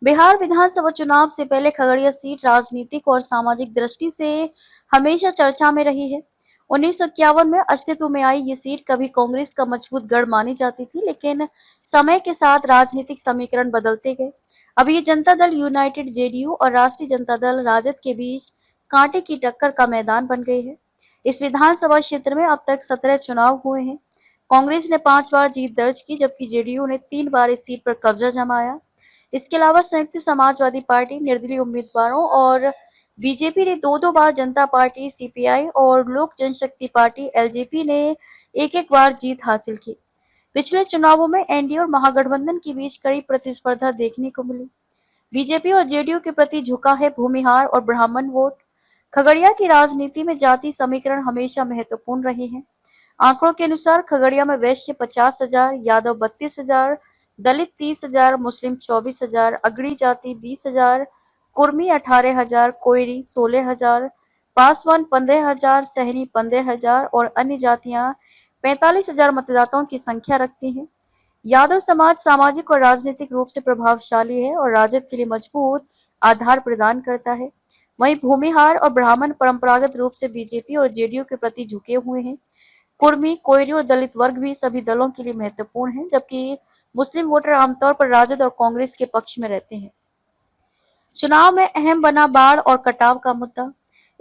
बिहार विधानसभा चुनाव से पहले खगड़िया सीट राजनीतिक और सामाजिक दृष्टि से हमेशा चर्चा में रही है। 1951 में अस्तित्व में आई ये सीट कभी कांग्रेस का मजबूत गढ़ मानी जाती थी, लेकिन समय के साथ राजनीतिक समीकरण बदलते गए। अब ये जनता दल यूनाइटेड जेडीयू और राष्ट्रीय जनता दल राजद के बीच कांटे की टक्कर का मैदान बन गई है। इस विधानसभा क्षेत्र में अब तक 17 चुनाव हुए हैं। कांग्रेस ने 5 बार जीत दर्ज की, जबकि जेडीयू ने 3 बार इस सीट पर कब्जा जमाया। इसके अलावा संयुक्त समाजवादी पार्टी, निर्दलीय उम्मीदवारों और बीजेपी ने दो बार, जनता पार्टी सीपीआई और लोक जनशक्ति पार्टी एलजेपी ने एक बार जीत हासिल की। पिछले चुनावों में एनडीए और महागठबंधन के बीच कड़ी प्रतिस्पर्धा देखने को मिली। बीजेपी और जेडीयू के प्रति झुका है भूमिहार और ब्राह्मण वोट। खगड़िया की राजनीति में जाति समीकरण हमेशा महत्वपूर्ण रहे हैं। आंकड़ों के अनुसार खगड़िया में वैश्य 50,000, यादव 32,000, दलित 30,000, मुस्लिम 24,000, अगड़ी जाति 20,000, कुर्मी 18,000, कोयरी 16,000, पासवान 15,000, सहनी 15,000 और अन्य जातियां 45,000 मतदाताओं की संख्या रखती हैं। यादव समाज सामाजिक और राजनीतिक रूप से प्रभावशाली है और राजद के लिए मजबूत आधार प्रदान करता है। वहीं भूमिहार और ब्राह्मण परंपरागत रूप से बीजेपी और जेडीयू के प्रति झुके हुए हैं। कुर्मी, कोयरी और दलित वर्ग भी सभी दलों के लिए महत्वपूर्ण हैं, जबकि मुस्लिम वोटर आमतौर पर राजद और कांग्रेस के पक्ष में रहते हैं। चुनाव में अहम बना बाढ़ और कटाव का मुद्दा।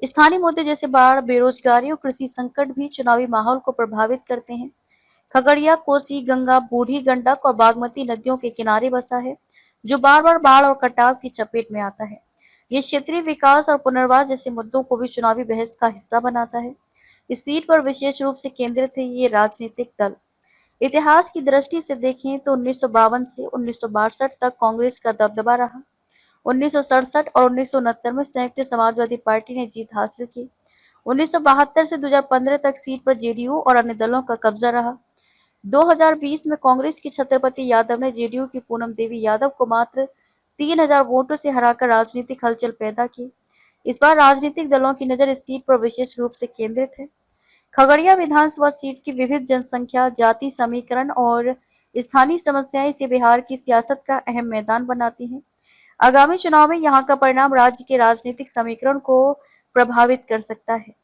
स्थानीय मुद्दे जैसे बाढ़, बेरोजगारी और कृषि संकट भी चुनावी माहौल को प्रभावित करते हैं। खगड़िया कोसी, गंगा, बूढ़ी गंडक और बागमती नदियों के किनारे बसा है, जो बार बार बाढ़ और कटाव की चपेट में आता है। ये क्षेत्रीय विकास और पुनर्वास जैसे मुद्दों को भी चुनावी बहस का हिस्सा बनाता है। इस सीट पर विशेष रूप से केंद्रित है ये राजनीतिक दल। इतिहास की दृष्टि से देखें तो 1952 से 1962 तक कांग्रेस का दबदबा रहा। 1967 और 1969 में संयुक्त समाजवादी पार्टी ने जीत हासिल की। 1972 से 2015 तक सीट पर जेडीयू और अन्य दलों का कब्जा रहा। 2020 में कांग्रेस की छत्रपति यादव ने जेडीयू की पूनम देवी यादव को मात्र 3,000 वोटों से हराकर राजनीतिक हलचल पैदा की। इस बार राजनीतिक दलों की नजर इस सीट पर विशेष रूप से केंद्रित है। खगड़िया विधानसभा सीट की विविध जनसंख्या, जाति समीकरण और स्थानीय समस्याएं इसे बिहार की सियासत का अहम मैदान बनाती हैं। आगामी चुनाव में यहाँ का परिणाम राज्य के राजनीतिक समीकरण को प्रभावित कर सकता है।